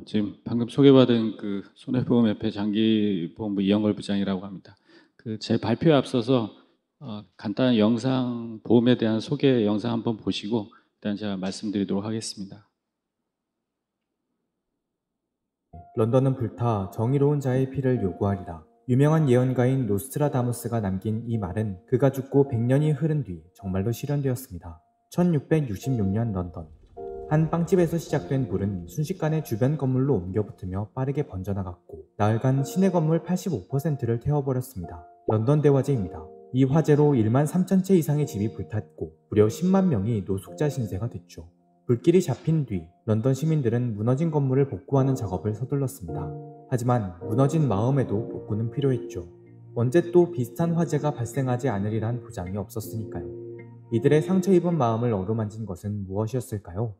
지금 방금 소개받은 그 손해보험협회 장기보험부 이영걸 부장이라고 합니다. 그 제 발표에 앞서서 간단한 영상 보험에 대한 소개 영상 한번 보시고 일단 제가 말씀드리도록 하겠습니다. 런던은 불타 정의로운 자의 피를 요구하리라. 유명한 예언가인 노스트라다무스가 남긴 이 말은 그가 죽고 100년이 흐른 뒤 정말로 실현되었습니다. 1666년 런던. 한 빵집에서 시작된 불은 순식간에 주변 건물로 옮겨 붙으며 빠르게 번져나갔고 나흘간 시내 건물 85%를 태워버렸습니다. 런던 대화제입니다. 이 화재로 1만 3천 채 이상의 집이 불탔고 무려 10만 명이 노숙자 신세가 됐죠. 불길이 잡힌 뒤 런던 시민들은 무너진 건물을 복구하는 작업을 서둘렀습니다. 하지만 무너진 마음에도 복구는 필요했죠. 언제 또 비슷한 화재가 발생하지 않으리란 보장이 없었으니까요. 이들의 상처 입은 마음을 어루만진 것은 무엇이었을까요?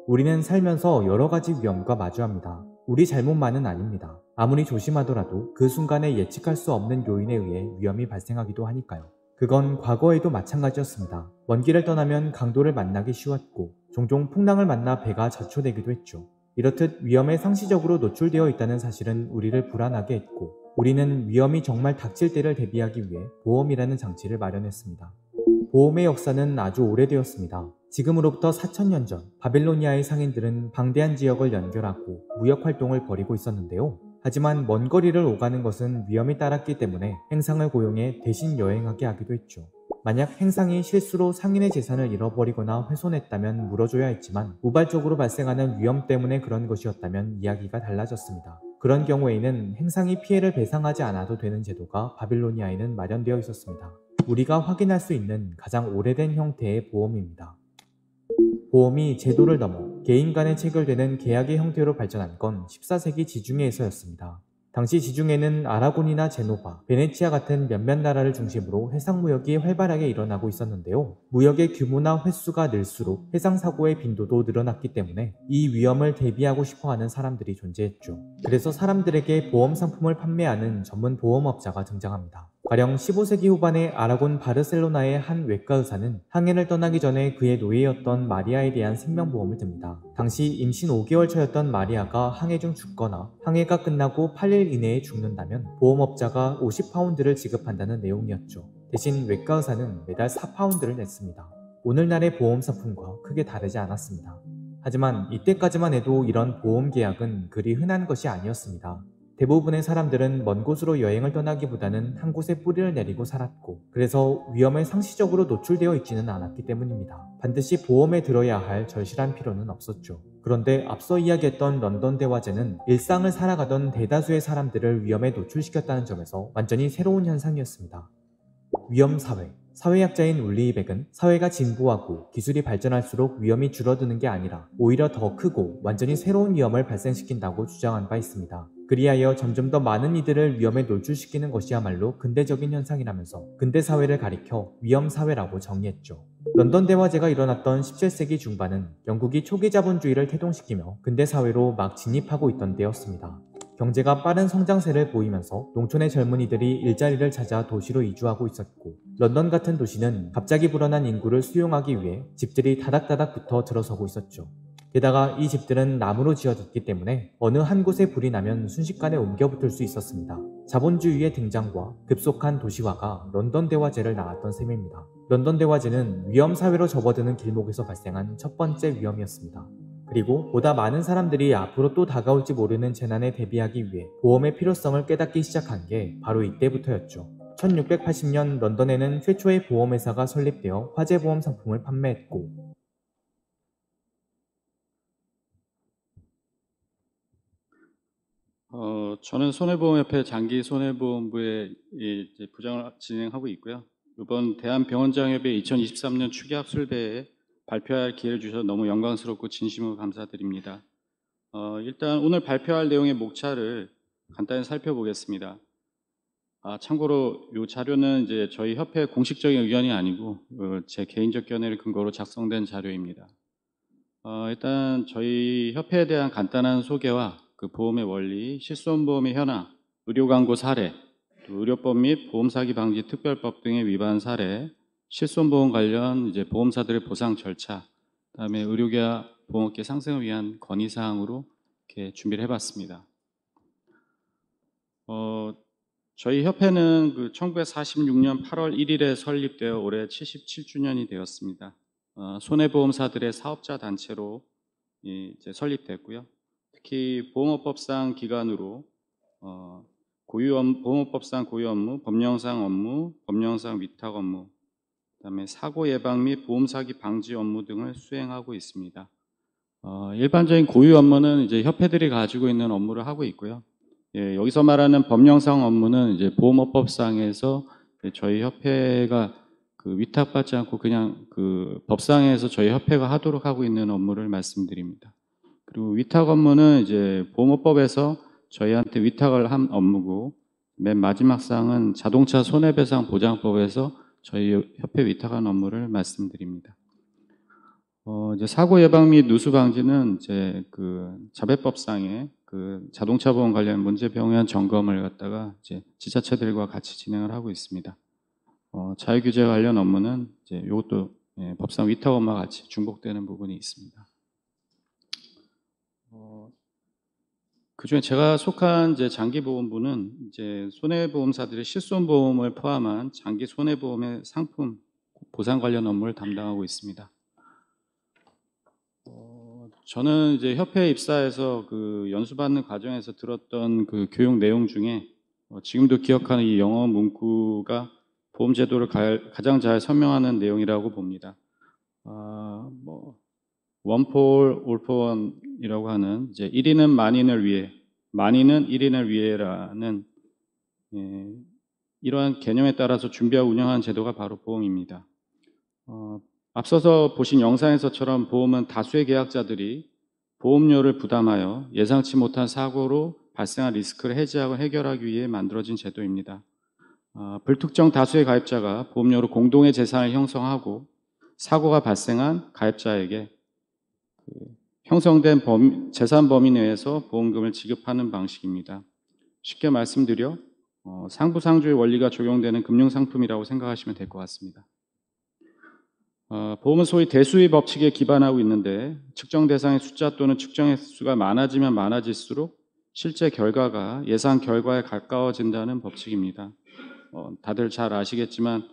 우리는 살면서 여러 가지 위험과 마주합니다. 우리 잘못만은 아닙니다. 아무리 조심하더라도 그 순간에 예측할 수 없는 요인에 의해 위험이 발생하기도 하니까요. 그건 과거에도 마찬가지였습니다. 먼 길을 떠나면 강도를 만나기 쉬웠고 종종 풍랑을 만나 배가 자초되기도 했죠. 이렇듯 위험에 상시적으로 노출되어 있다는 사실은 우리를 불안하게 했고 우리는 위험이 정말 닥칠 때를 대비하기 위해 보험이라는 장치를 마련했습니다. 보험의 역사는 아주 오래되었습니다. 지금으로부터 4천년 전 바빌로니아의 상인들은 방대한 지역을 연결하고 무역 활동을 벌이고 있었는데요. 하지만 먼 거리를 오가는 것은 위험이 따랐기 때문에 행상을 고용해 대신 여행하게 하기도 했죠. 만약 행상이 실수로 상인의 재산을 잃어버리거나 훼손했다면 물어줘야 했지만 우발적으로 발생하는 위험 때문에 그런 것이었다면 이야기가 달라졌습니다. 그런 경우에는 행상이 피해를 배상하지 않아도 되는 제도가 바빌로니아에는 마련되어 있었습니다. 우리가 확인할 수 있는 가장 오래된 형태의 보험입니다. 보험이 제도를 넘어 개인 간에 체결되는 계약의 형태로 발전한 건 14세기 지중해에서였습니다. 당시 지중해는 아라곤이나 제노바, 베네치아 같은 몇몇 나라를 중심으로 해상무역이 활발하게 일어나고 있었는데요. 무역의 규모나 횟수가 늘수록 해상사고의 빈도도 늘어났기 때문에 이 위험을 대비하고 싶어하는 사람들이 존재했죠. 그래서 사람들에게 보험 상품을 판매하는 전문 보험업자가 등장합니다. 가령 15세기 후반에 아라곤 바르셀로나의 한 외과 의사는 항해를 떠나기 전에 그의 노예였던 마리아에 대한 생명보험을 듭니다. 당시 임신 5개월 차였던 마리아가 항해 중 죽거나 항해가 끝나고 8일 이내에 죽는다면 보험업자가 50파운드를 지급한다는 내용이었죠. 대신 외과 의사는 매달 4파운드를 냈습니다. 오늘날의 보험 상품과 크게 다르지 않았습니다. 하지만 이때까지만 해도 이런 보험 계약은 그리 흔한 것이 아니었습니다. 대부분의 사람들은 먼 곳으로 여행을 떠나기보다는 한 곳에 뿌리를 내리고 살았고 그래서 위험에 상시적으로 노출되어 있지는 않았기 때문입니다. 반드시 보험에 들어야 할 절실한 필요는 없었죠. 그런데 앞서 이야기했던 런던 대화제는 일상을 살아가던 대다수의 사람들을 위험에 노출시켰다는 점에서 완전히 새로운 현상이었습니다. 위험사회. 사회학자인 울리히백은 사회가 진보하고 기술이 발전할수록 위험이 줄어드는 게 아니라 오히려 더 크고 완전히 새로운 위험을 발생시킨다고 주장한 바 있습니다. 그리하여 점점 더 많은 이들을 위험에 노출시키는 것이야말로 근대적인 현상이라면서 근대사회를 가리켜 위험사회라고 정의했죠. 런던 대화제가 일어났던 17세기 중반은 영국이 초기 자본주의를 태동시키며 근대사회로 막 진입하고 있던 때였습니다. 경제가 빠른 성장세를 보이면서 농촌의 젊은이들이 일자리를 찾아 도시로 이주하고 있었고 런던 같은 도시는 갑자기 불어난 인구를 수용하기 위해 집들이 다닥다닥 붙어 들어서고 있었죠. 게다가 이 집들은 나무로 지어졌기 때문에 어느 한 곳에 불이 나면 순식간에 옮겨 붙을 수 있었습니다. 자본주의의 등장과 급속한 도시화가 런던 대화제를 낳았던 셈입니다. 런던 대화제는 위험사회로 접어드는 길목에서 발생한 첫 번째 위험이었습니다. 그리고 보다 많은 사람들이 앞으로 또 다가올지 모르는 재난에 대비하기 위해 보험의 필요성을 깨닫기 시작한 게 바로 이때부터였죠. 1680년 런던에는 최초의 보험회사가 설립되어 화재보험 상품을 판매했고 저는 손해보험협회 장기손해보험부의 이제 부장을 진행하고 있고요. 이번 대한병원장협회 2023년 추기합술대회에 발표할 기회를 주셔서 너무 영광스럽고 진심으로 감사드립니다. 일단 오늘 발표할 내용의 목차를 간단히 살펴보겠습니다. 참고로 이 자료는 이제 저희 협회 공식적인 의견이 아니고 제 개인적 견해를 근거로 작성된 자료입니다. 일단 저희 협회에 대한 간단한 소개와 그 보험의 원리, 실손보험의 현황, 의료광고 사례, 또 의료법 및 보험사기 방지 특별법 등의 위반 사례, 실손보험 관련 이제 보험사들의 보상 절차, 그다음에 의료계와 보험업계 상생을 위한 건의사항으로 이렇게 준비를 해봤습니다. 저희 협회는 그 1946년 8월 1일에 설립되어 올해 77주년이 되었습니다. 손해보험사들의 사업자 단체로 이제 설립됐고요. 특히 보험업법상 기관으로 보험업법상 고유 업무, 법령상 업무, 법령상 위탁 업무, 그다음에 사고 예방 및 보험 사기 방지 업무 등을 수행하고 있습니다. 일반적인 고유 업무는 이제 협회들이 가지고 있는 업무를 하고 있고요. 예, 여기서 말하는 법령상 업무는 이제 보험업법상에서 저희 협회가 그 위탁받지 않고 그냥 그 법상에서 저희 협회가 하도록 하고 있는 업무를 말씀드립니다. 그리고 위탁 업무는 이제 보험업법에서 저희한테 위탁을 한 업무고, 맨 마지막 사항은 자동차 손해배상 보장법에서 저희 협회 위탁한 업무를 말씀드립니다. 이제 사고 예방 및 누수 방지는 이제 그 자배법상의 그 자동차 보험 관련 문제 병현 점검을 갖다가 이제 지자체들과 같이 진행을 하고 있습니다. 자유 규제 관련 업무는 이제 이것도 법상 위탁 업무와 같이 중복되는 부분이 있습니다. 그중에 제가 속한 이제 장기보험부는 이제 손해보험사들의 실손보험을 포함한 장기 손해보험의 상품 보상 관련 업무를 담당하고 있습니다. 저는 이제 협회에 입사해서 그 연수받는 과정에서 들었던 그 교육 내용 중에 지금도 기억하는 이 영어 문구가 보험제도를 가장 잘 설명하는 내용이라고 봅니다. One for all for one이라고 하는 이제 1인은 만인을 위해, 만인은 1인을 위해라는 이러한 개념에 따라서 준비하고 운영하는 제도가 바로 보험입니다. 앞서서 보신 영상에서처럼 보험은 다수의 계약자들이 보험료를 부담하여 예상치 못한 사고로 발생한 리스크를 해지하고 해결하기 위해 만들어진 제도입니다. 불특정 다수의 가입자가 보험료로 공동의 재산을 형성하고 사고가 발생한 가입자에게 형성된 재산 범위 내에서 보험금을 지급하는 방식입니다. 쉽게 말씀드려 상부상조의 원리가 적용되는 금융상품이라고 생각하시면 될 것 같습니다. 보험은 소위 대수의 법칙에 기반하고 있는데 측정 대상의 숫자 또는 측정 횟수가 많아지면 많아질수록 실제 결과가 예상 결과에 가까워진다는 법칙입니다. 다들 잘 아시겠지만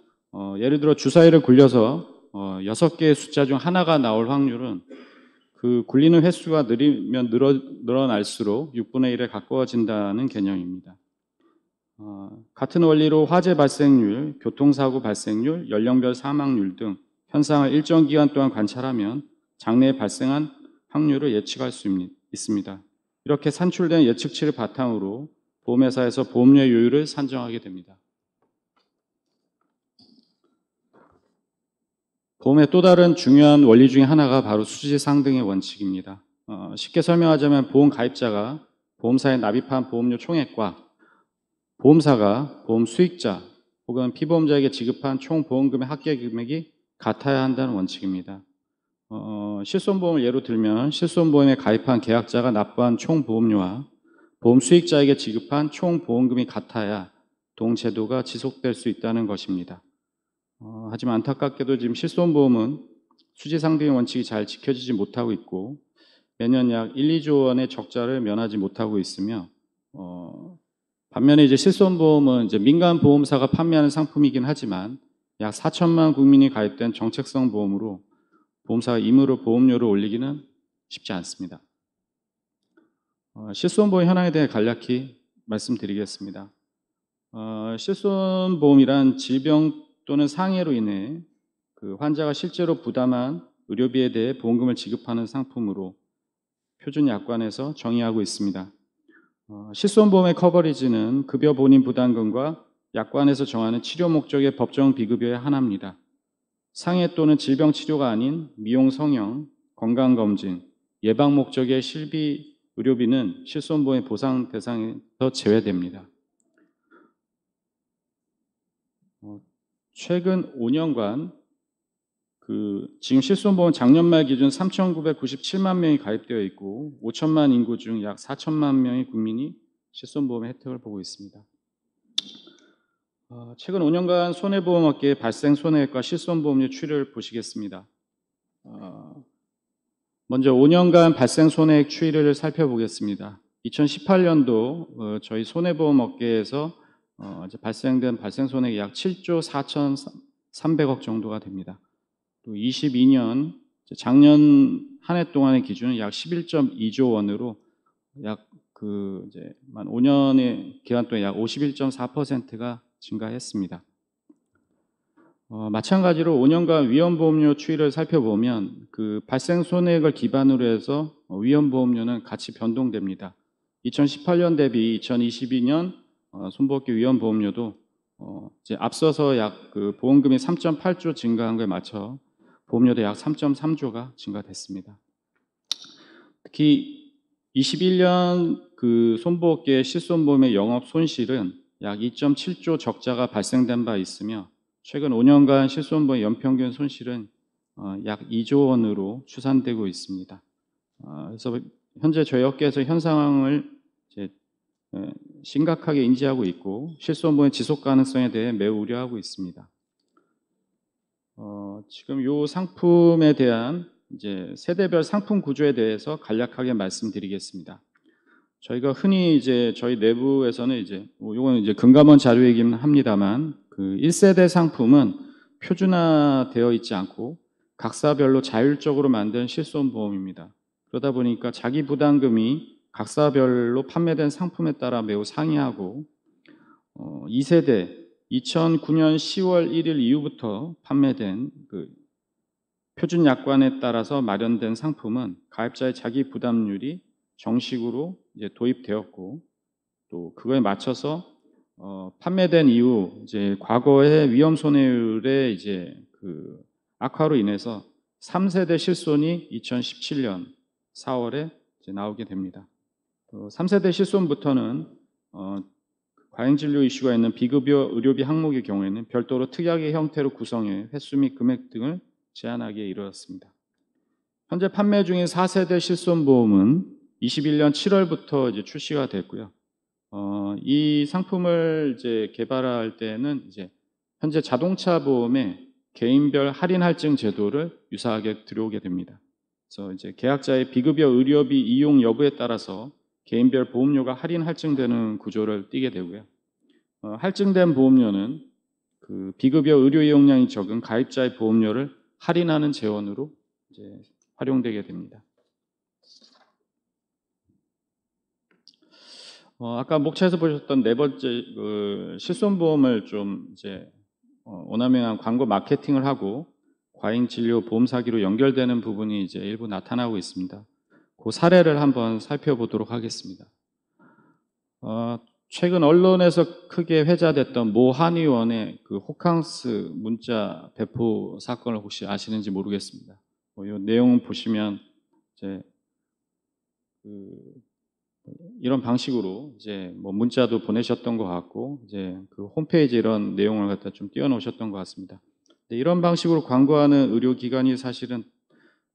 예를 들어 주사위를 굴려서 6개의 숫자 중 하나가 나올 확률은 그 굴리는 횟수가 느리면 늘어날수록 6분의 1에 가까워진다는 개념입니다. 같은 원리로 화재 발생률, 교통사고 발생률, 연령별 사망률 등 현상을 일정 기간 동안 관찰하면 장래에 발생한 확률을 예측할 수 있습니다. 이렇게 산출된 예측치를 바탕으로 보험회사에서 보험료 요율을 산정하게 됩니다. 보험의 또 다른 중요한 원리 중에 하나가 바로 수지상등의 원칙입니다. 쉽게 설명하자면 보험 가입자가 보험사에 납입한 보험료 총액과 보험사가 보험 수익자 혹은 피보험자에게 지급한 총 보험금의 합계 금액이 같아야 한다는 원칙입니다. 실손보험을 예로 들면 실손보험에 가입한 계약자가 납부한 총 보험료와 보험 수익자에게 지급한 총 보험금이 같아야 동제도가 지속될 수 있다는 것입니다. 하지만 안타깝게도 지금 실손보험은 수지상등의 원칙이 잘 지켜지지 못하고 있고 매년 약 1, 2조 원의 적자를 면하지 못하고 있으며 반면에 이제 실손보험은 이제 민간 보험사가 판매하는 상품이긴 하지만 약 4천만 국민이 가입된 정책성 보험으로 보험사가 임의로 보험료를 올리기는 쉽지 않습니다. 실손보험 현황에 대해 간략히 말씀드리겠습니다. 실손보험이란 질병 또는 상해로 인해 그 환자가 실제로 부담한 의료비에 대해 보험금을 지급하는 상품으로 표준약관에서 정의하고 있습니다. 실손보험의 커버리지는 급여 본인 부담금과 약관에서 정하는 치료 목적의 법정 비급여의 하나입니다. 상해 또는 질병 치료가 아닌 미용 성형, 건강검진, 예방 목적의 실비 의료비는 실손보험의 보상 대상에서 제외됩니다. 최근 5년간 지금 실손보험 작년 말 기준 3,997만 명이 가입되어 있고 5천만 인구 중 약 4천만 명의 국민이 실손보험의 혜택을 보고 있습니다. 최근 5년간 손해보험업계의 발생 손해액과 실손보험료 추이를 보시겠습니다. 먼저 5년간 발생 손해액 추이를 살펴보겠습니다. 2018년도 저희 손해보험 업계에서 이제 발생된 발생 손해액이 약 7조 4,300억 정도가 됩니다. 또 22년 작년 한 해 동안의 기준은 약 11.2조 원으로 약 이제 만 5년의 기간 동안 약 51.4%가 증가했습니다. 마찬가지로 5년간 위험보험료 추이를 살펴보면 그 발생 손해액을 기반으로 해서 위험보험료는 같이 변동됩니다. 2018년 대비 2022년 손보호업계 위험보험료도 이제 앞서서 약 그 보험금이 3.8조 증가한 거에 맞춰 보험료도 약 3.3조가 증가됐습니다. 특히 21년 그 손보호업계 실손보험의 영업 손실은 약 2.7조 적자가 발생된 바 있으며 최근 5년간 실손보험 연평균 손실은 약 2조 원으로 추산되고 있습니다. 그래서 현재 저희 업계에서 현 상황을 이제 심각하게 인지하고 있고 실손보험의 지속 가능성에 대해 매우 우려하고 있습니다. 지금 이 상품에 대한 이제 세대별 상품 구조에 대해서 간략하게 말씀드리겠습니다. 저희가 흔히 이제 저희 내부에서는 이제 요거는 이제 금감원 자료이긴 합니다만 그 1세대 상품은 표준화되어 있지 않고 각사별로 자율적으로 만든 실손보험입니다. 그러다 보니까 자기 부담금이 각사별로 판매된 상품에 따라 매우 상이하고 2세대 2009년 10월 1일 이후부터 판매된 그 표준 약관에 따라서 마련된 상품은 가입자의 자기 부담률이 정식으로 이제 도입되었고 또 그거에 맞춰서 판매된 이후 이제 과거의 위험 손해율의 이제 그 악화로 인해서 3세대 실손이 2017년 4월에 이제 나오게 됩니다. 3세대 실손부터는 과잉진료 이슈가 있는 비급여 의료비 항목의 경우에는 별도로 특약의 형태로 구성해 횟수 및 금액 등을 제한하기에 이르렀습니다. 현재 판매 중인 4세대 실손보험은 21년 7월부터 이제 출시가 됐고요. 이 상품을 이제 개발할 때는 이제 현재 자동차 보험의 개인별 할인 할증 제도를 유사하게 들여오게 됩니다. 그래서 이제 계약자의 비급여 의료비 이용 여부에 따라서 개인별 보험료가 할인 할증되는 구조를 띠게 되고요. 할증된 보험료는 그 비급여 의료 이용량이 적은 가입자의 보험료를 할인하는 재원으로 이제 활용되게 됩니다. 아까 목차에서 보셨던 네 번째 그 실손보험을 좀 이제 오남용한 광고 마케팅을 하고 과잉 진료 보험 사기로 연결되는 부분이 이제 일부 나타나고 있습니다. 그 사례를 한번 살펴보도록 하겠습니다. 최근 언론에서 크게 회자됐던 모 한의원의 그 호캉스 문자 배포 사건을 혹시 아시는지 모르겠습니다. 이 내용 보시면 이제 이런 방식으로 이제 뭐 문자도 보내셨던 것 같고 이제 그 홈페이지 이런 내용을 갖다 좀 띄워놓으셨던 것 같습니다. 이런 방식으로 광고하는 의료기관이 사실은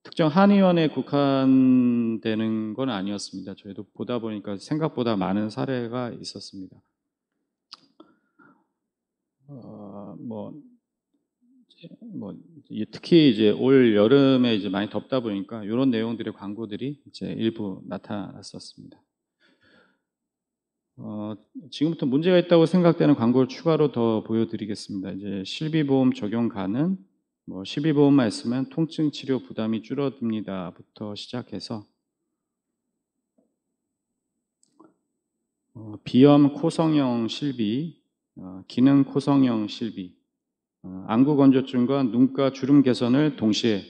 특정 한의원에 국한되는 건 아니었습니다. 저희도 보다 보니까 생각보다 많은 사례가 있었습니다. 특히 이제 올 여름에 이제 많이 덥다 보니까 이런 내용들의 광고들이 이제 일부 나타났었습니다. 지금부터 문제가 있다고 생각되는 광고를 추가로 더 보여드리겠습니다. 이제 실비보험 적용 가능, 실비보험만 있으면 통증 치료 부담이 줄어듭니다부터 시작해서 비염 코성형 실비, 기능 코성형 실비, 안구 건조증과 눈가 주름 개선을 동시에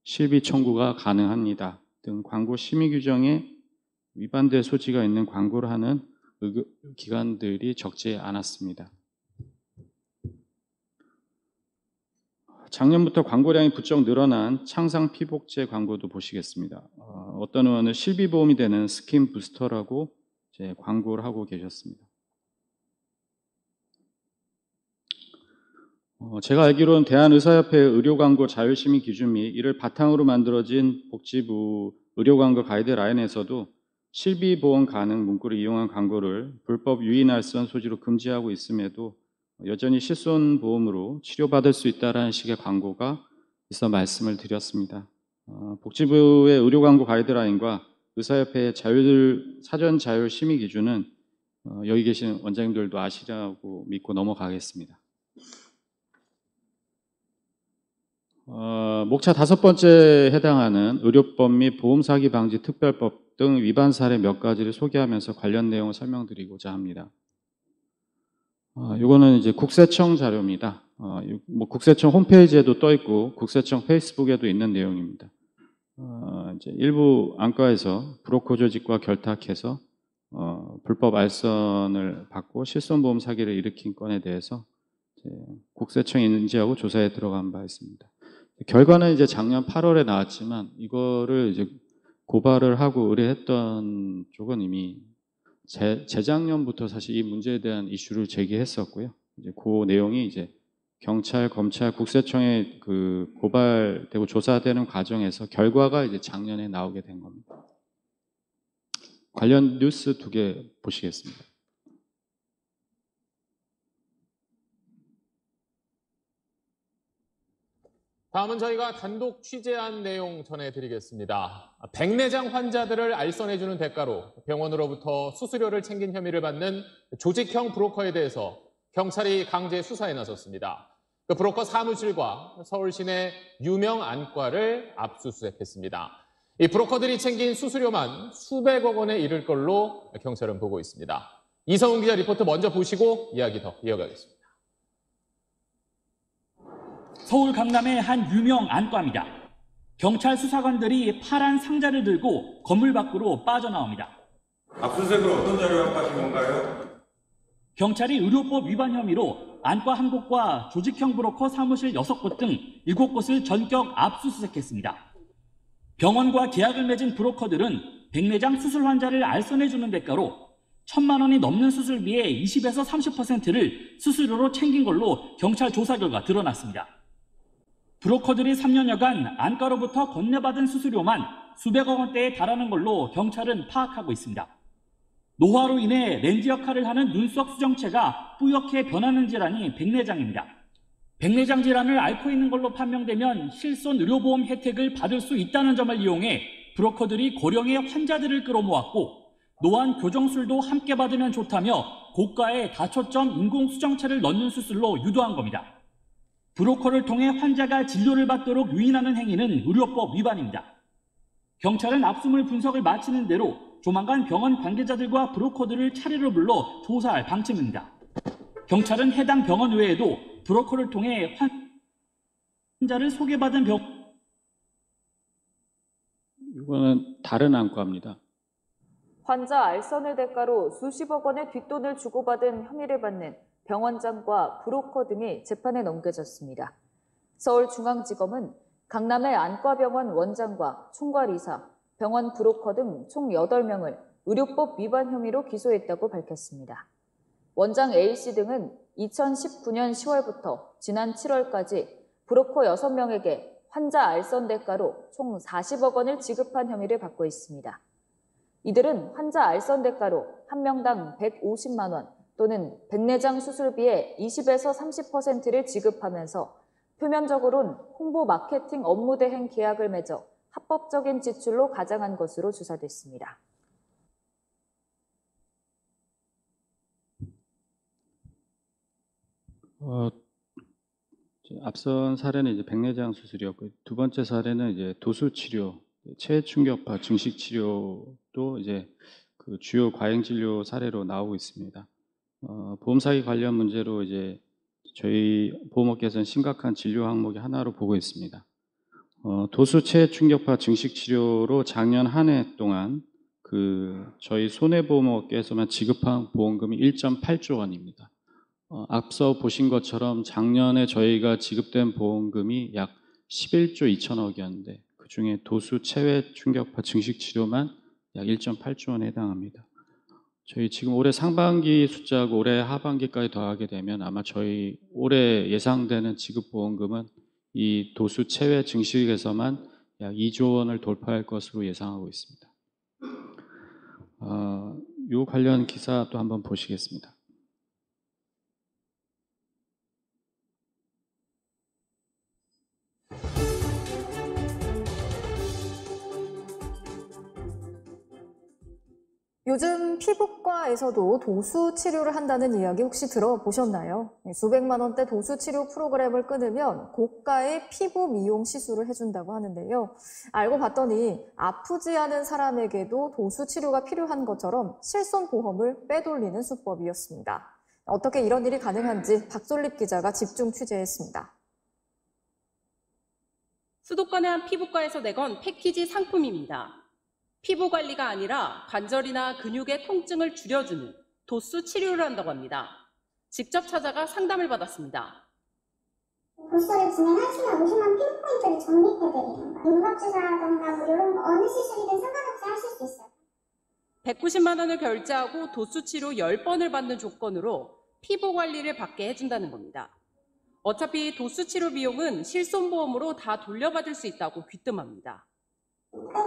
실비 청구가 가능합니다 등 광고 심의 규정에 위반될 소지가 있는 광고를 하는 기관들이 적지 않았습니다. 작년부터 광고량이 부쩍 늘어난 창상 피복제 광고도 보시겠습니다. 어떤 의원은 실비보험이 되는 스킨 부스터라고 이제 광고를 하고 계셨습니다. 제가 알기로는 대한의사협회 의료광고 자율심의 기준 및 이를 바탕으로 만들어진 복지부 의료광고 가이드라인에서도 실비보험 가능 문구를 이용한 광고를 불법 유인할선 소지로 금지하고 있음에도 여전히 실손보험으로 치료받을 수 있다는 식의 광고가 있어 말씀을 드렸습니다. 복지부의 의료 광고 가이드라인과 의사협회의 사전 자율 심의 기준은 여기 계신 원장님들도 아시라고 믿고 넘어가겠습니다. 목차 5번째에 해당하는 의료법 및 보험사기 방지 특별법 등 위반 사례 몇 가지를 소개하면서 관련 내용을 설명드리고자 합니다. 이거는 이제 국세청 자료입니다. 뭐 국세청 홈페이지에도 떠 있고 국세청 페이스북에도 있는 내용입니다. 이제 일부 안과에서 브로커 조직과 결탁해서 불법 알선을 받고 실손보험 사기를 일으킨 건에 대해서 이제 국세청이 인지하고 조사에 들어간 바 있습니다. 결과는 이제 작년 8월에 나왔지만 이거를 이제 고발을 하고 의뢰했던 쪽은 이미 재작년부터 사실 이 문제에 대한 이슈를 제기했었고요. 이제 그 내용이 이제 경찰, 검찰, 국세청에 그 고발되고 조사되는 과정에서 결과가 이제 작년에 나오게 된 겁니다. 관련 뉴스 2개 보시겠습니다. 다음은 저희가 단독 취재한 내용 전해드리겠습니다. 백내장 환자들을 알선해주는 대가로 병원으로부터 수수료를 챙긴 혐의를 받는 조직형 브로커에 대해서 경찰이 강제 수사에 나섰습니다. 그 브로커 사무실과 서울 시내 유명 안과를 압수수색했습니다. 이 브로커들이 챙긴 수수료만 수백억 원에 이를 걸로 경찰은 보고 있습니다. 이성훈 기자 리포트 먼저 보시고 이야기 더 이어가겠습니다. 서울 강남의 한 유명 안과입니다. 경찰 수사관들이 파란 상자를 들고 건물 밖으로 빠져나옵니다. 압수수색으로 어떤 자료 확보하신 건가요? 경찰이 의료법 위반 혐의로 안과 1곳과 조직형 브로커 사무실 6곳 등 7곳을 전격 압수수색했습니다. 병원과 계약을 맺은 브로커들은 백내장 수술 환자를 알선해주는 대가로 1,000만 원이 넘는 수술비의 20에서 30%를 수수료로 챙긴 걸로 경찰 조사 결과 드러났습니다. 브로커들이 3년여간 안과로부터 건네받은 수수료만 수백억 원대에 달하는 걸로 경찰은 파악하고 있습니다. 노화로 인해 렌즈 역할을 하는 눈썹 수정체가 뿌옇게 변하는 질환이 백내장입니다. 백내장 질환을 앓고 있는 걸로 판명되면 실손 의료보험 혜택을 받을 수 있다는 점을 이용해 브로커들이 고령의 환자들을 끌어모았고 노안 교정술도 함께 받으면 좋다며 고가의 다초점 인공 수정체를 넣는 수술로 유도한 겁니다. 브로커를 통해 환자가 진료를 받도록 유인하는 행위는 의료법 위반입니다. 경찰은 압수물 분석을 마치는 대로 조만간 병원 관계자들과 브로커들을 차례로 불러 조사할 방침입니다. 경찰은 해당 병원 외에도 브로커를 통해 환자를 소개받은 이거는 다른 안과입니다. 환자 알선을 대가로 수십억 원의 뒷돈을 주고받은 혐의를 받는 병원장과 브로커 등이 재판에 넘겨졌습니다. 서울중앙지검은 강남의 안과병원 원장과 총괄이사, 병원 브로커 등 총 8명을 의료법 위반 혐의로 기소했다고 밝혔습니다. 원장 A씨 등은 2019년 10월부터 지난 7월까지 브로커 6명에게 환자 알선 대가로 총 40억 원을 지급한 혐의를 받고 있습니다. 이들은 환자 알선 대가로 한 명당 150만 원 또는 백내장 수술비의 20에서 30%를 지급하면서 표면적으론 홍보 마케팅 업무 대행 계약을 맺어 합법적인 지출로 가장한 것으로 조사됐습니다. 앞선 사례는 이제 백내장 수술이었고 두 번째 사례는 이제 도수 치료, 체해 충격파 증식 치료도 이제 그 주요 과잉 진료 사례로 나오고 있습니다. 보험 사기 관련 문제로 이제 저희 보험업계에서는 심각한 진료 항목의 하나로 보고 있습니다. 도수 체해 충격파 증식 치료로 작년 한 해 동안 그 저희 손해보험업계에서만 지급한 보험금이 1.8조 원입니다. 앞서 보신 것처럼 작년에 저희가 지급된 보험금이 약 11조 2천억이었는데 그중에 도수 체외 충격파 증식 치료만 약 1.8조 원에 해당합니다. 저희 지금 올해 상반기 숫자하고 올해 하반기까지 더하게 되면 아마 저희 올해 예상되는 지급 보험금은 이 도수 체외 증식에서만 약 2조 원을 돌파할 것으로 예상하고 있습니다. 이 관련 기사 또 한번 보시겠습니다. 요즘 피부과에서도 도수 치료를 한다는 이야기 혹시 들어보셨나요? 수백만 원대 도수 치료 프로그램을 끊으면 고가의 피부 미용 시술을 해준다고 하는데요. 알고 봤더니 아프지 않은 사람에게도 도수 치료가 필요한 것처럼 실손보험을 빼돌리는 수법이었습니다. 어떻게 이런 일이 가능한지 박솔립 기자가 집중 취재했습니다. 수도권의 한 피부과에서 내건 패키지 상품입니다. 피부 관리가 아니라 관절이나 근육의 통증을 줄여주는 도수 치료를 한다고 합니다. 직접 찾아가 상담을 받았습니다. 도수를 진행하시면 50만 피부포인트를 적립해드리는 거예요. 윤곽 주사라던가 뭐 이런 거 어느 시술이든 상관없이 하실 수 있어요. 190만 원을 결제하고 도수 치료 10번을 받는 조건으로 피부 관리를 받게 해준다는 겁니다. 어차피 도수 치료 비용은 실손보험으로 다 돌려받을 수 있다고 귀뜸합니다.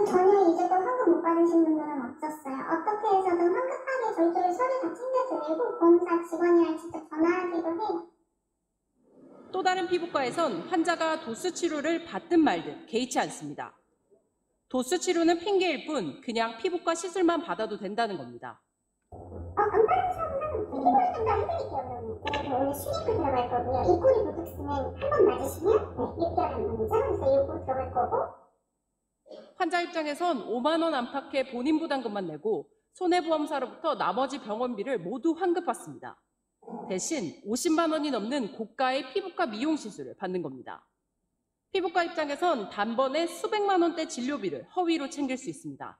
전혀 이제껏 환급 못 받으신 분들은 없었어요. 어떻게 해서든 환급하게 저희 쪽에 서류 다 챙겨드리고 보험사 직원이랑 직접 전화하기도 해요. 또 다른 피부과에선 환자가 도수 치료를 받든 말든 개의치 않습니다. 도수 치료는 핑계일 뿐 그냥 피부과 시술만 받아도 된다는 겁니다. 안 받으시면 피부를 좀 더 해드릴게요. 그러면 오늘 슈링크 들어갈 거고요. 입꼬리 보톡스는 한 번 맞으시면 6개월 만이죠. 그래서 이거 들어갈 거고. 환자 입장에선 5만 원 안팎의 본인 부담금만 내고 손해보험사로부터 나머지 병원비를 모두 환급받습니다. 대신 50만 원이 넘는 고가의 피부과 미용 시술을 받는 겁니다. 피부과 입장에선 단번에 수백만 원대 진료비를 허위로 챙길 수 있습니다.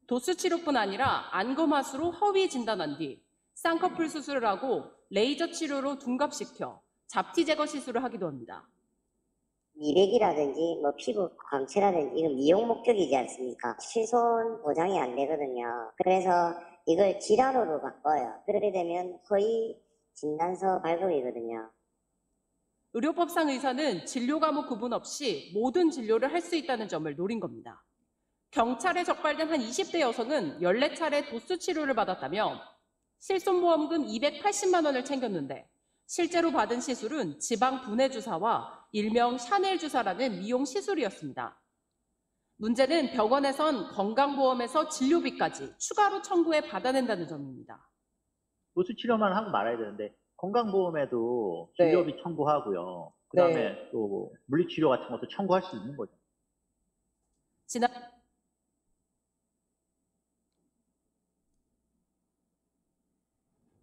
도수 치료뿐 아니라 안검하수로 허위 진단한 뒤 쌍꺼풀 수술을 하고 레이저 치료로 둔갑시켜 잡티 제거 시술을 하기도 합니다. 미백이라든지 뭐 피부 광채라든지 이건 미용 목적이지 않습니까? 실손 보장이 안 되거든요. 그래서 이걸 질환으로 바꿔요. 그렇게 되면 허위 진단서 발급이거든요. 의료법상 의사는 진료 과목 구분 없이 모든 진료를 할 수 있다는 점을 노린 겁니다. 경찰에 적발된 한 20대 여성은 14차례 도수 치료를 받았다며 실손보험금 280만 원을 챙겼는데 실제로 받은 시술은 지방 분해 주사와 일명 샤넬 주사라는 미용 시술이었습니다. 문제는 병원에선 건강보험에서 진료비까지 추가로 청구해 받아낸다는 점입니다. 도수 치료만 하고 말아야 되는데 건강보험에도 진료비 청구하고요. 그다음에 또 물리치료 같은 것도 청구할 수 있는 거죠. 지난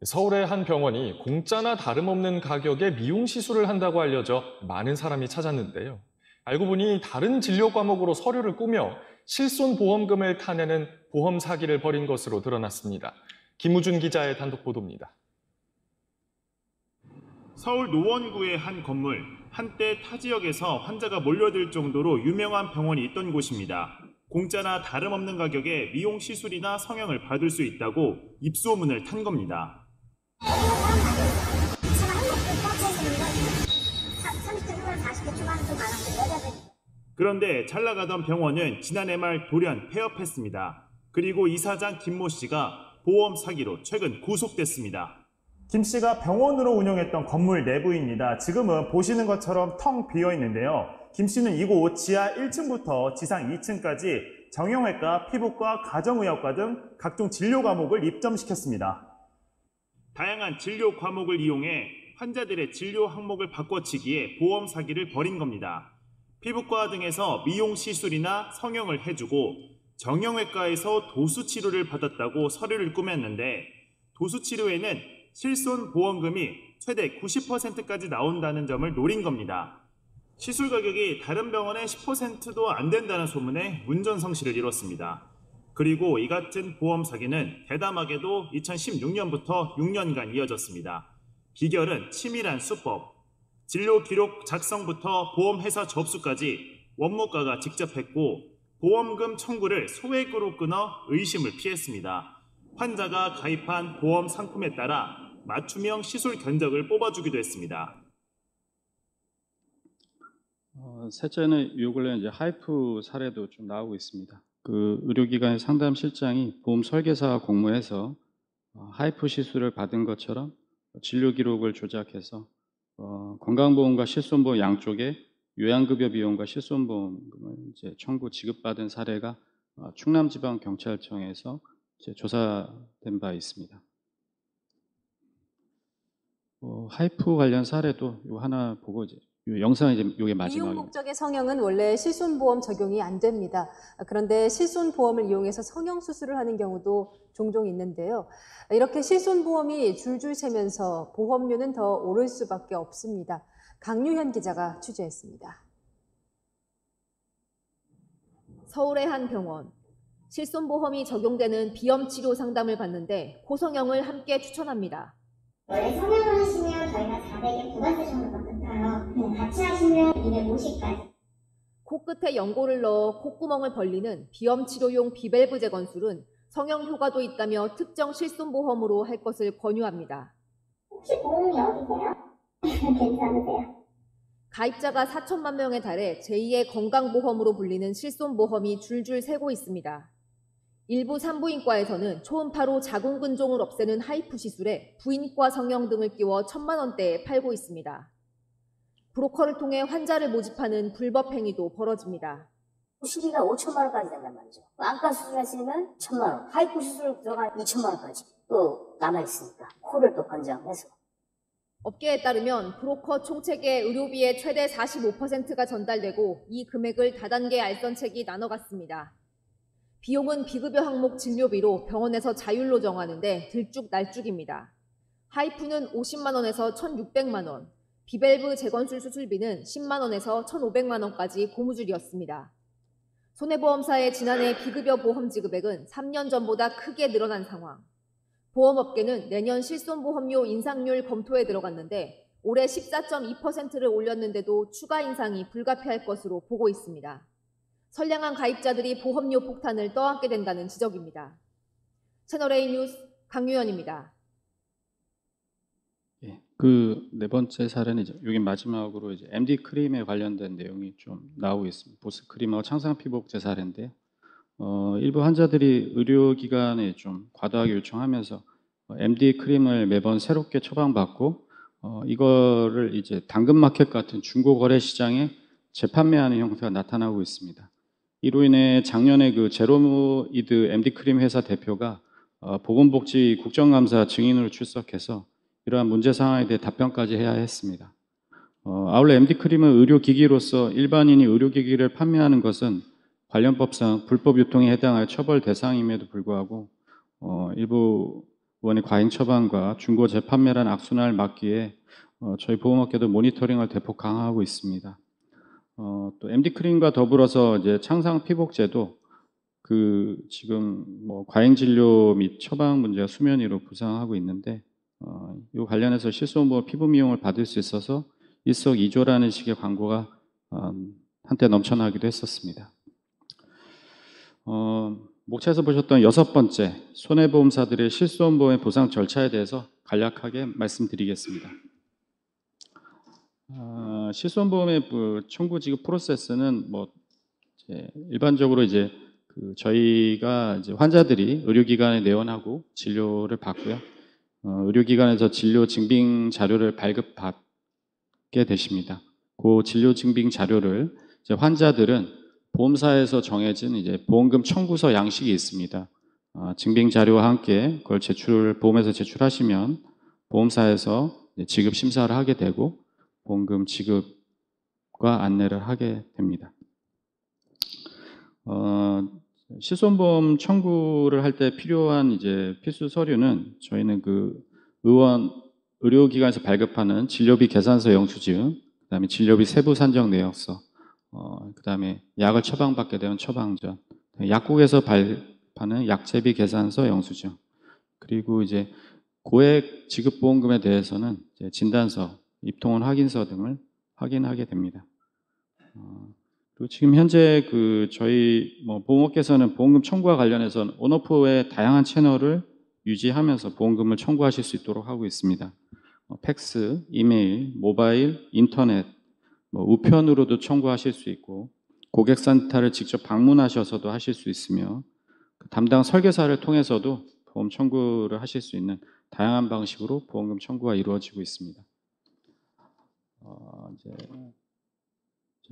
서울의 한 병원이 공짜나 다름없는 가격에 미용 시술을 한다고 알려져 많은 사람이 찾았는데요. 알고 보니 다른 진료 과목으로 서류를 꾸며 실손 보험금을 타내는 보험 사기를 벌인 것으로 드러났습니다. 김우준 기자의 단독 보도입니다. 서울 노원구의 한 건물, 한때 타 지역에서 환자가 몰려들 정도로 유명한 병원이 있던 곳입니다. 공짜나 다름없는 가격에 미용 시술이나 성형을 받을 수 있다고 입소문을 탄 겁니다. 그런데 잘 나가던 병원은 지난해 말 돌연 폐업했습니다. 그리고 이사장 김모 씨가 보험 사기로 최근 구속됐습니다. 김 씨가 병원으로 운영했던 건물 내부입니다. 지금은 보시는 것처럼 텅 비어 있는데요. 김 씨는 이곳 지하 1층부터 지상 2층까지 정형외과, 피부과, 가정의학과 등 각종 진료 과목을 입점시켰습니다. 다양한 진료 과목을 이용해 환자들의 진료 항목을 바꿔치기에 보험 사기를 벌인 겁니다. 피부과 등에서 미용 시술이나 성형을 해주고 정형외과에서 도수 치료를 받았다고 서류를 꾸몄는데 도수 치료에는 실손 보험금이 최대 90%까지 나온다는 점을 노린 겁니다. 시술 가격이 다른 병원의 10%도 안 된다는 소문에 문전성시를 이뤘습니다. 그리고 이 같은 보험 사기는 대담하게도 2016년부터 6년간 이어졌습니다. 비결은 치밀한 수법, 진료 기록 작성부터 보험회사 접수까지 원무과가 직접 했고 보험금 청구를 소액으로 끊어 의심을 피했습니다. 환자가 가입한 보험 상품에 따라 맞춤형 시술 견적을 뽑아주기도 했습니다. 셋째는 요 근래 이제 하이프 사례도 좀 나오고 있습니다. 그 의료기관의 상담 실장이 보험 설계사와 공모해서 하이프 시술을 받은 것처럼 진료 기록을 조작해서 건강보험과 실손보험 양쪽에 요양급여 비용과 실손보험금을 이제 청구 지급받은 사례가 충남지방경찰청에서 이제 조사된 바 있습니다. 하이프 관련 사례도 요 하나 보고 이제 요 영상 이제 요게 이용 마지막입니다. 목적의 성형은 원래 실손보험 적용이 안 됩니다. 그런데 실손보험을 이용해서 성형 수술을 하는 경우도 종종 있는데요. 이렇게 실손보험이 줄줄 새면서 보험료는 더 오를 수밖에 없습니다. 강유현 기자가 취재했습니다. 서울의 한 병원. 실손보험이 적용되는 비염 치료 상담을 받는데 고성형을 함께 추천합니다. 원래 성형을 하시면 저희가 400에 부가세 정도가 붙어요. 같이 하시면 250까지. 코끝에 연고를 넣어 콧구멍을 벌리는 비염 치료용 비밸브 재건술은 성형 효과도 있다며 특정 실손보험으로 할 것을 권유합니다. 혹시 보험이 어디세요? 괜찮으세요? 가입자가 4천만 명에 달해 제2의 건강보험으로 불리는 실손보험이 줄줄 새고 있습니다. 일부 산부인과에서는 초음파로 자궁근종을 없애는 하이프 시술에 부인과 성형 등을 끼워 1,000만 원대에 팔고 있습니다. 브로커를 통해 환자를 모집하는 불법 행위도 벌어집니다. 시기가 5천만 원까지 된단 말이죠. 안과 수술했으면 1,000만 원, 하이프 수술 들어가 2천만 원까지 또 남아있으니까 코를 또 권장해서. 업계에 따르면 브로커 총책의 의료비의 최대 45%가 전달되고 이 금액을 다단계 알선책이 나눠갔습니다. 비용은 비급여 항목 진료비로 병원에서 자율로 정하는데 들쭉날쭉입니다. 하이프는 50만 원에서 1,600만 원, 비밸브 재건술 수술비는 10만 원에서 1,500만 원까지 고무줄이었습니다. 손해보험사의 지난해 비급여 보험 지급액은 3년 전보다 크게 늘어난 상황. 보험업계는 내년 실손보험료 인상률 검토에 들어갔는데 올해 14.2%를 올렸는데도 추가 인상이 불가피할 것으로 보고 있습니다. 선량한 가입자들이 보험료 폭탄을 떠안게 된다는 지적입니다. 채널A 뉴스 강유현입니다. 예, 그 네 번째 사례는 이제 여기 마지막으로 이제 MD 크림에 관련된 내용이 좀 나오고 있습니다. 보스 크림하고 창상 피부억제 사례인데요. 일부 환자들이 의료기관에 좀 과도하게 요청하면서 MD 크림을 매번 새롭게 처방받고 이거를 이제 당근마켓 같은 중고 거래 시장에 재판매하는 형태가 나타나고 있습니다. 이로 인해 작년에 그 제로이드 MD 크림 회사 대표가 보건복지 국정감사 증인으로 출석해서 이러한 문제 상황에 대해 답변까지 해야 했습니다. 아울러 MD 크림은 의료기기로서 일반인이 의료기기를 판매하는 것은 관련법상 불법 유통에 해당할 처벌 대상임에도 불구하고 일부 의원의 과잉 처방과 중고 재판매란 악순환을 막기에 저희 보험업계도 모니터링을 대폭 강화하고 있습니다. 또 MD 크림과 더불어서 이제 창상 피복제도 그 지금 뭐 과잉 진료 및 처방 문제가 수면 위로 부상하고 있는데 이 관련해서 실손보험 피부 미용을 받을 수 있어서 일석이조라는 식의 광고가 한때 넘쳐나기도 했었습니다. 목차에서 보셨던 여섯 번째 손해보험사들의 실손보험의 보상 절차에 대해서 간략하게 말씀드리겠습니다. 실손보험의 청구 지급 프로세스는 뭐 일반적으로 이제 저희가 이제 환자들이 의료기관에 내원하고 진료를 받고요. 의료기관에서 진료 증빙 자료를 발급받게 되십니다. 그 진료 증빙 자료를 이제 환자들은 보험사에서 정해진 이제 보험금 청구서 양식이 있습니다. 증빙 자료와 함께 그걸 보험에서 제출하시면 보험사에서 지급 심사를 하게 되고 보험금 지급과 안내를 하게 됩니다. 실손보험 청구를 할 때 필요한 이제 필수 서류는 저희는 그 의료기관에서 발급하는 진료비 계산서 영수증, 그다음에 진료비 세부 산정 내역서, 그다음에 약을 처방받게 되면 처방전, 약국에서 발급하는 약제비 계산서 영수증, 그리고 이제 고액 지급 보험금에 대해서는 이제 진단서, 입통원 확인서 등을 확인하게 됩니다. 그리고 지금 현재 저희 보험업계에서는 보험금 청구와 관련해서는 온오프의 다양한 채널을 유지하면서 보험금을 청구하실 수 있도록 하고 있습니다. 팩스, 이메일, 모바일, 인터넷, 우편으로도 청구하실 수 있고 고객센터를 직접 방문하셔서도 하실 수 있으며 담당 설계사를 통해서도 보험 청구를 하실 수 있는 다양한 방식으로 보험금 청구가 이루어지고 있습니다.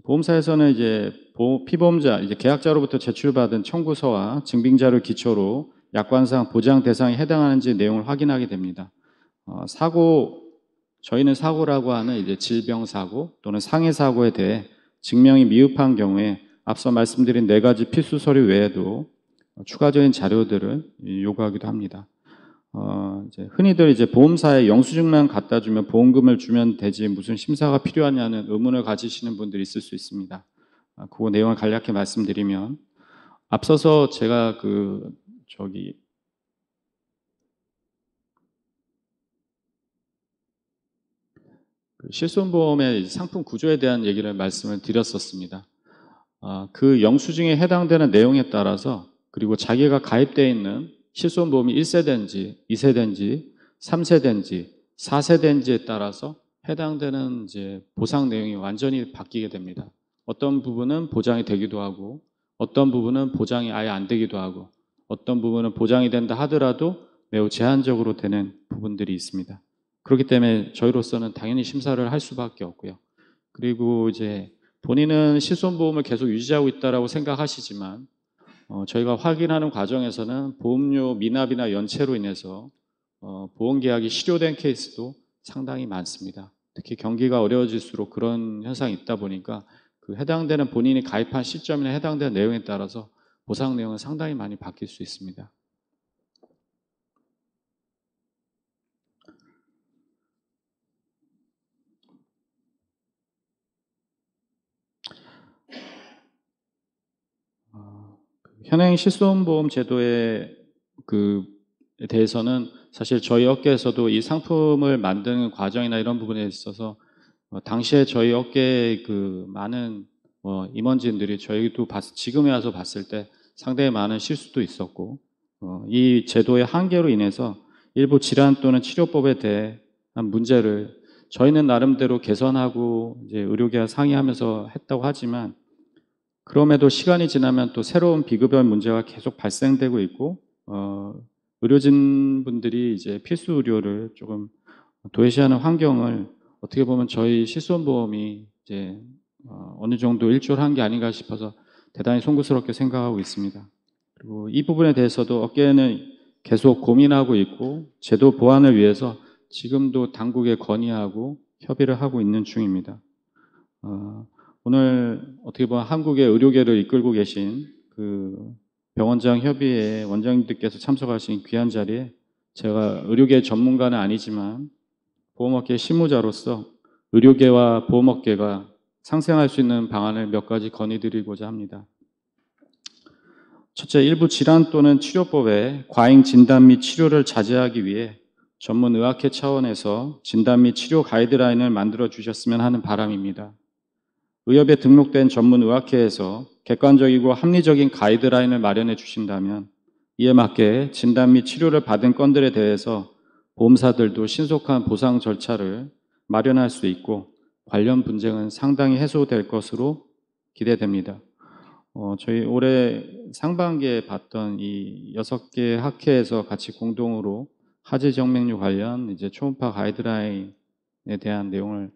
보험사에서는 이제 피보험자, 이제 계약자로부터 제출받은 청구서와 증빙자를 기초로 약관상 보장 대상에 해당하는지 내용을 확인하게 됩니다. 저희는 사고라고 하는 이제 질병 사고 또는 상해 사고에 대해 증명이 미흡한 경우에 앞서 말씀드린 4가지 필수 서류 외에도 추가적인 자료들을 요구하기도 합니다. 이제 흔히들 이제 보험사에 영수증만 갖다 주면 보험금을 주면 되지 무슨 심사가 필요하냐는 의문을 가지시는 분들이 있을 수 있습니다. 그 내용을 간략히 말씀드리면 앞서서 제가 실손보험의 상품 구조에 대한 얘기를 말씀을 드렸었습니다. 그 영수증에 해당되는 내용에 따라서 그리고 자기가 가입되어 있는 실손보험이 1세대인지 2세대인지 3세대인지 4세대인지에 따라서 해당되는 이제 보상 내용이 완전히 바뀌게 됩니다. 어떤 부분은 보장이 되기도 하고 어떤 부분은 보장이 아예 안 되기도 하고 어떤 부분은 보장이 된다 하더라도 매우 제한적으로 되는 부분들이 있습니다. 그렇기 때문에 저희로서는 당연히 심사를 할 수밖에 없고요. 그리고 이제 본인은 실손보험을 계속 유지하고 있다라고 생각하시지만 저희가 확인하는 과정에서는 보험료 미납이나 연체로 인해서 보험계약이 실효된 케이스도 상당히 많습니다. 특히 경기가 어려워질수록 그런 현상이 있다 보니까 그 해당되는 본인이 가입한 시점이나 해당되는 내용에 따라서 보상 내용은 상당히 많이 바뀔 수 있습니다. 현행 실손보험 제도에 대해서는 사실 저희 업계에서도 이 상품을 만드는 과정이나 이런 부분에 있어서 당시에 저희 업계의 많은 임원진들이 저희도 지금에 와서 봤을 때 상당히 많은 실수도 있었고 이 제도의 한계로 인해서 일부 질환 또는 치료법에 대한 문제를 저희는 나름대로 개선하고 이제 의료계와 상의하면서 했다고 하지만 그럼에도 시간이 지나면 또 새로운 비급여 문제가 계속 발생되고 있고 의료진 분들이 이제 필수 의료를 조금 도외시하는 환경을 어떻게 보면 저희 실손보험이 이제 어느 정도 일조한 게 아닌가 싶어서 대단히 송구스럽게 생각하고 있습니다. 그리고 이 부분에 대해서도 업계는 계속 고민하고 있고 제도 보완을 위해서 지금도 당국에 건의하고 협의를 하고 있는 중입니다. 오늘 어떻게 보면 한국의 의료계를 이끌고 계신 병원장 협의회 원장님들께서 참석하신 귀한 자리에 제가 의료계 전문가는 아니지만 보험업계 실무자로서 의료계와 보험업계가 상생할 수 있는 방안을 몇 가지 건의드리고자 합니다. 첫째, 일부 질환 또는 치료법에 과잉 진단 및 치료를 자제하기 위해 전문 의학회 차원에서 진단 및 치료 가이드라인을 만들어 주셨으면 하는 바람입니다. 의협에 등록된 전문 의학회에서 객관적이고 합리적인 가이드라인을 마련해 주신다면 이에 맞게 진단 및 치료를 받은 건들에 대해서 보험사들도 신속한 보상 절차를 마련할 수 있고 관련 분쟁은 상당히 해소될 것으로 기대됩니다. 저희 올해 상반기에 봤던 이 6개 학회에서 같이 공동으로 하지 정맥류 관련 이제 초음파 가이드라인에 대한 내용을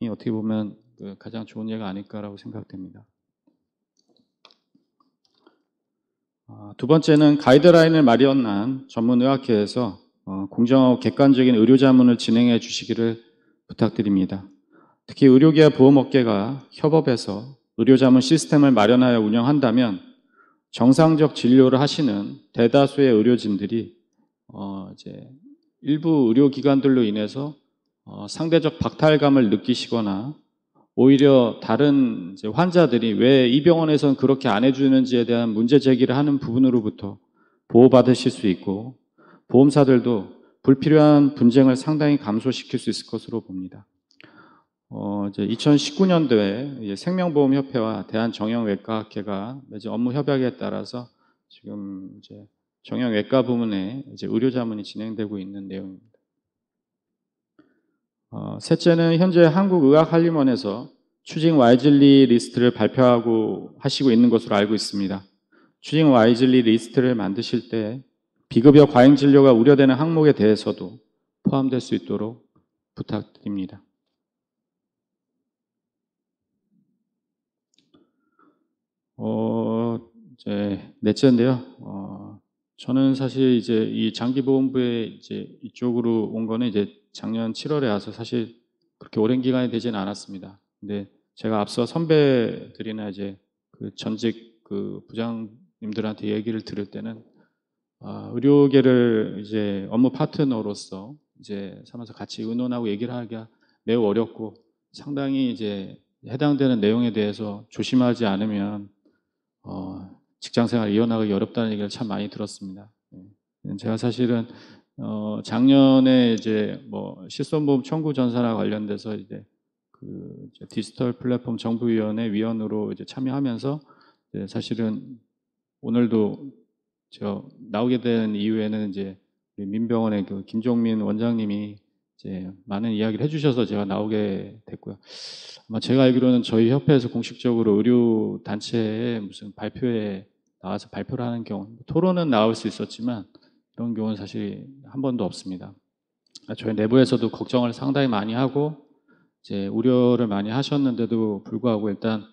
어떻게 보면 가장 좋은 예가 아닐까라고 생각됩니다. 두 번째는 가이드라인을 마련한 전문의학회에서 공정하고 객관적인 의료자문을 진행해 주시기를 부탁드립니다. 특히 의료계와 보험업계가 협업해서 의료자문 시스템을 마련하여 운영한다면 정상적 진료를 하시는 대다수의 의료진들이 이제 일부 의료기관들로 인해서 상대적 박탈감을 느끼시거나 오히려 다른 이제 환자들이 왜 이 병원에서는 그렇게 안 해주는지에 대한 문제 제기를 하는 부분으로부터 보호받으실 수 있고 보험사들도 불필요한 분쟁을 상당히 감소시킬 수 있을 것으로 봅니다. 이제 2019년도에 생명보험협회와 대한정형외과학회가 매주 업무 협약에 따라서 지금 이제 정형외과 부문에 이제 의료자문이 진행되고 있는 내용입니다. 셋째는 현재 한국의학한림원에서 추징 Y진리 리스트를 발표하고 하시고 있는 것으로 알고 있습니다. 추징 Y진리 리스트를 만드실 때 비급여 과잉 진료가 우려되는 항목에 대해서도 포함될 수 있도록 부탁드립니다. 이제 넷째인데요. 저는 사실 이제 이 장기보험부에 이제 이쪽으로 온 거는 이제 작년 7월에 와서 사실 그렇게 오랜 기간이 되지는 않았습니다. 근데 제가 앞서 선배들이나 이제 그 전직 그 부장님들한테 얘기를 들을 때는 의료계를 이제 업무 파트너로서 이제 삼아서 같이 의논하고 얘기를 하기가 매우 어렵고 상당히 이제 해당되는 내용에 대해서 조심하지 않으면 직장생활 이어나가기 어렵다는 얘기를 참 많이 들었습니다. 제가 사실은 작년에 이제 뭐 실손보험 청구 전산과 관련돼서 이제 그 디지털 플랫폼 정부위원회 위원으로 이제 참여하면서 이제 사실은 오늘도 저 나오게 된 이후에는 이제 우리 민병원의 그 김종민 원장님이 이제 많은 이야기를 해주셔서 제가 나오게 됐고요. 아마 제가 알기로는 저희 협회에서 공식적으로 의료 단체의 무슨 발표에 나와서 발표를 하는 경우, 토론은 나올 수 있었지만 이런 경우는 사실 한 번도 없습니다. 저희 내부에서도 걱정을 상당히 많이 하고 이제 우려를 많이 하셨는데도 불구하고 일단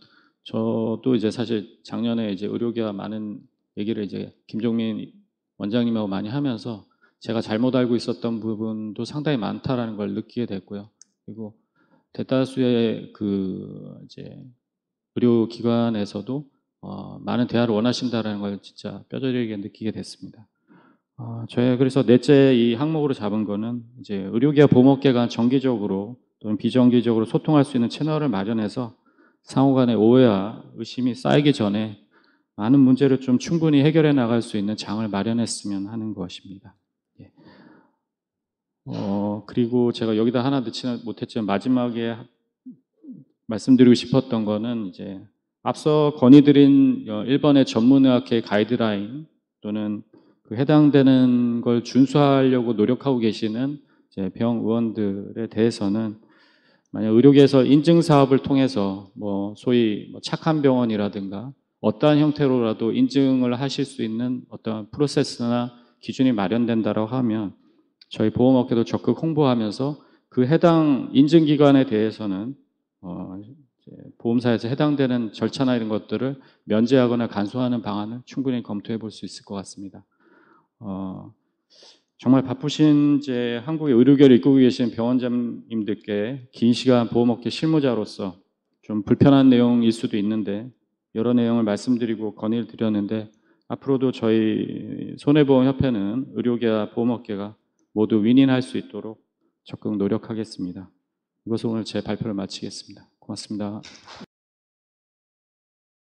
저도 이제 사실 작년에 이제 의료계와 많은 얘기를 이제 김종민 원장님하고 많이 하면서 제가 잘못 알고 있었던 부분도 상당히 많다라는 걸 느끼게 됐고요. 그리고 대다수의 그 이제 의료기관에서도 많은 대화를 원하신다라는 걸 진짜 뼈저리게 느끼게 됐습니다. 저희 그래서 넷째 이 항목으로 잡은 거는 이제 의료계와 보험업계가 정기적으로 또는 비정기적으로 소통할 수 있는 채널을 마련해서 상호 간의 오해와 의심이 쌓이기 전에 많은 문제를 좀 충분히 해결해 나갈 수 있는 장을 마련했으면 하는 것입니다. 예. 그리고 제가 여기다 하나 넣지는 못했지만 마지막에 말씀드리고 싶었던 거는 이제 앞서 건의드린 1번의 전문의학회 가이드라인 또는 그 해당되는 걸 준수하려고 노력하고 계시는 이제 병 의원들에 대해서는 만약 의료계에서 인증 사업을 통해서 뭐 소위 착한 병원이라든가 어떠한 형태로라도 인증을 하실 수 있는 어떤 프로세스나 기준이 마련된다라고 하면 저희 보험업계도 적극 홍보하면서 그 해당 인증기관에 대해서는 보험사에서 해당되는 절차나 이런 것들을 면제하거나 간소화하는 방안을 충분히 검토해 볼 수 있을 것 같습니다. 정말 바쁘신 이제 한국의 의료계를 이끌고 계신 병원장님들께 긴 시간 보험업계 실무자로서 좀 불편한 내용일 수도 있는데 여러 내용을 말씀드리고 건의를 드렸는데 앞으로도 저희 손해보험협회는 의료계와 보험업계가 모두 윈윈할 수 있도록 적극 노력하겠습니다. 이것으로 오늘 제 발표를 마치겠습니다. 고맙습니다.